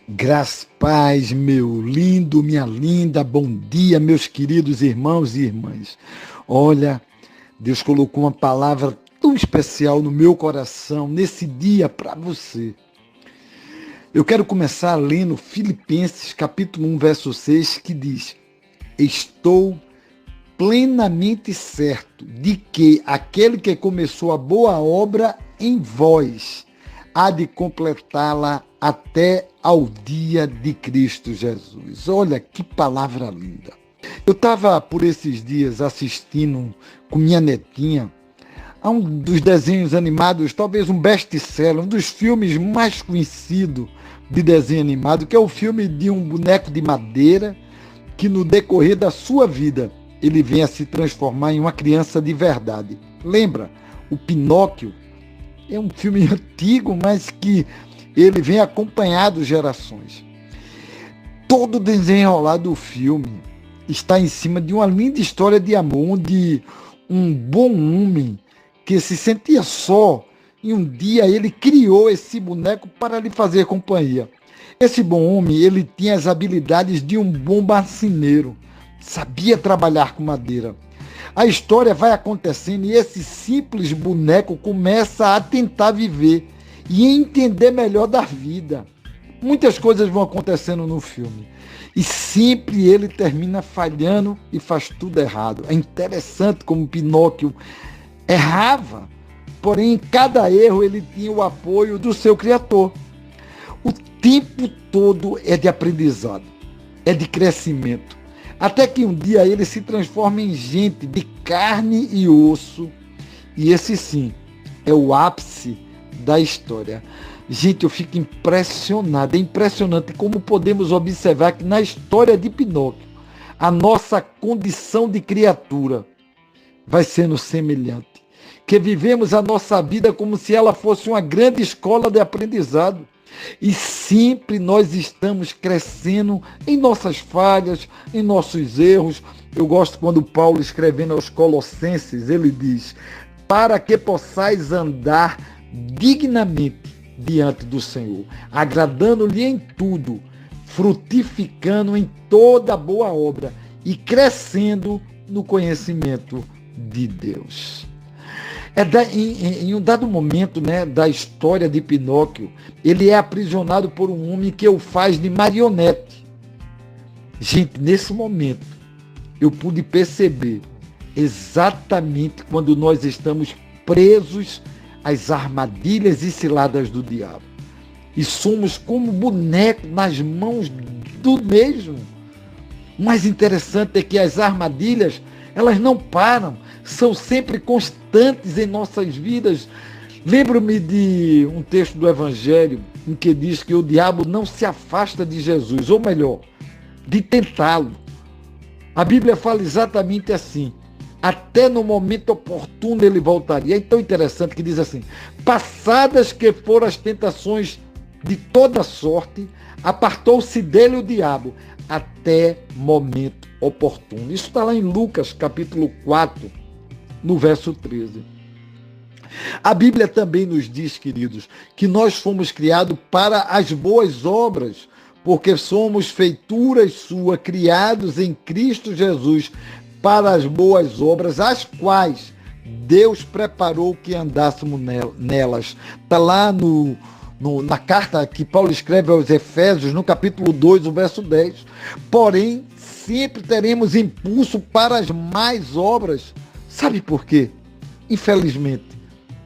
Graças, paz, meu lindo, minha linda, bom dia, meus queridos irmãos e irmãs. Olha, Deus colocou uma palavra tão especial no meu coração nesse dia para você. Eu quero começar lendo Filipenses capítulo 1, verso 6, que diz: Estou plenamente certo de que aquele que começou a boa obra em vós há de completá-la até ao dia de Cristo Jesus. Olha que palavra linda. Eu estava por esses dias assistindo com minha netinha a um dos desenhos animados, talvez um best-seller, um dos filmes mais conhecidos de desenho animado, que é o filme de um boneco de madeira que no decorrer da sua vida ele vem a se transformar em uma criança de verdade. Lembra? O Pinóquio é um filme antigo, mas que ele vem acompanhado gerações. Todo o desenrolar do filme está em cima de uma linda história de amor, onde um bom homem que se sentia só, e um dia ele criou esse boneco para lhe fazer companhia. Esse bom homem, ele tinha as habilidades de um bom marceneiro, sabia trabalhar com madeira. A história vai acontecendo e esse simples boneco começa a tentar viver e entender melhor da vida. Muitas coisas vão acontecendo no filme e sempre ele termina falhando e faz tudo errado. É interessante como Pinóquio errava, porém em cada erro ele tinha o apoio do seu criador. O tempo todo é de aprendizado, é de crescimento. Até que um dia ele se transforma em gente de carne e osso. E esse sim é o ápice da história. Gente, eu fico impressionado. É impressionante como podemos observar que na história de Pinóquio, a nossa condição de criatura vai sendo semelhante. Que vivemos a nossa vida como se ela fosse uma grande escola de aprendizado. E sempre nós estamos crescendo em nossas falhas, em nossos erros. Eu gosto quando Paulo, escrevendo aos Colossenses, ele diz: para que possais andar dignamente diante do Senhor, agradando-lhe em tudo, frutificando em toda boa obra e crescendo no conhecimento de Deus. Em um dado momento, né, da história de Pinóquio, ele é aprisionado por um homem que o faz de marionete. Gente, nesse momento, eu pude perceber exatamente quando nós estamos presos às armadilhas e ciladas do diabo. E somos como boneco nas mãos do mesmo. O mais interessante é que as armadilhas, elas não param, são sempre constantes em nossas vidas. Lembro-me de um texto do Evangelho em que diz que o diabo não se afasta de Jesus, ou melhor, de tentá-lo. A Bíblia fala exatamente assim: até no momento oportuno ele voltaria. É tão interessante que diz assim: passadas que foram as tentações de toda sorte, apartou-se dele o diabo até momento oportuno. Isso está lá em Lucas capítulo 4, no verso 13. A Bíblia também nos diz, queridos, que nós fomos criados para as boas obras, porque somos feituras suas, criados em Cristo Jesus para as boas obras, as quais Deus preparou que andássemos nelas. Está lá na carta que Paulo escreve aos Efésios, no capítulo 2, o verso 10. Porém, sempre teremos impulso para as mais obras. Sabe por quê? Infelizmente,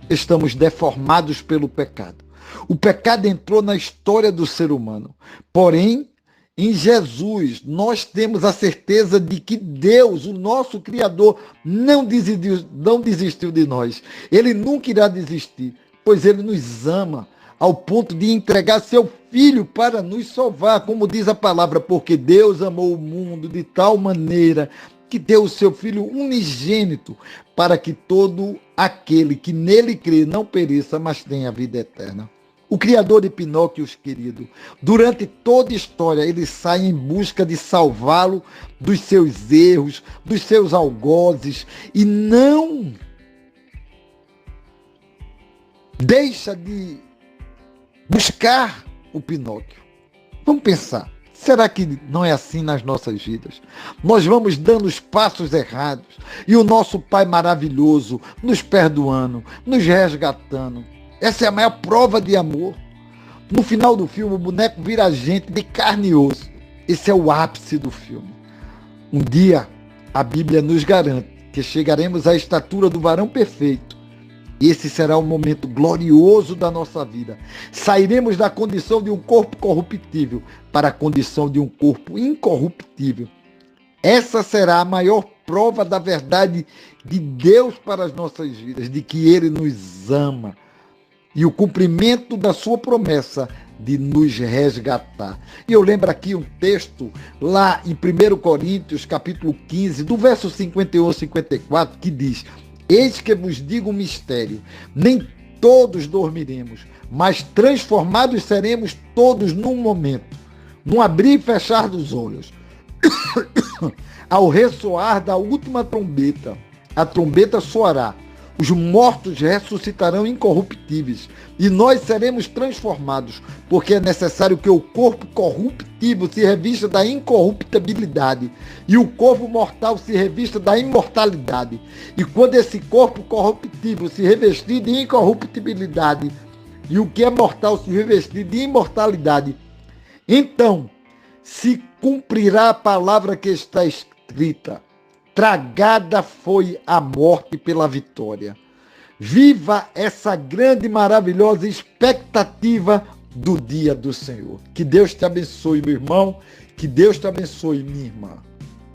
estamos deformados pelo pecado. O pecado entrou na história do ser humano. Porém, em Jesus, nós temos a certeza de que Deus, o nosso Criador, não desistiu de nós. Ele nunca irá desistir, pois Ele nos ama ao ponto de entregar seu Filho para nos salvar, como diz a palavra, porque Deus amou o mundo de tal maneira que deu o seu Filho unigênito, para que todo aquele que nele crê não pereça, mas tenha vida eterna. O criador de Pinóquio, querido, durante toda a história, ele sai em busca de salvá-lo dos seus erros, dos seus algozes, e não deixa de buscar o Pinóquio. Vamos pensar. Será que não é assim nas nossas vidas? Nós vamos dando os passos errados e o nosso Pai maravilhoso nos perdoando, nos resgatando. Essa é a maior prova de amor. No final do filme, o boneco vira gente de carne e osso. Esse é o ápice do filme. Um dia, a Bíblia nos garante que chegaremos à estatura do varão perfeito. Esse será o momento glorioso da nossa vida. Sairemos da condição de um corpo corruptível para a condição de um corpo incorruptível. Essa será a maior prova da verdade de Deus para as nossas vidas, de que Ele nos ama. E o cumprimento da sua promessa de nos resgatar. E eu lembro aqui um texto lá em 1 Coríntios, capítulo 15, do verso 51 ao 54, que diz: eis que vos digo um mistério, nem todos dormiremos, mas transformados seremos todos num momento, num abrir e fechar dos olhos. Ao ressoar da última trombeta, a trombeta soará, os mortos ressuscitarão incorruptíveis, e nós seremos transformados, porque é necessário que o corpo corruptível se revista da incorruptibilidade, e o corpo mortal se revista da imortalidade. E quando esse corpo corruptível se revestir de incorruptibilidade, e o que é mortal se revestir de imortalidade, então se cumprirá a palavra que está escrita: tragada foi a morte pela vitória. Viva essa grande e maravilhosa expectativa do dia do Senhor. Que Deus te abençoe, meu irmão. Que Deus te abençoe, minha irmã.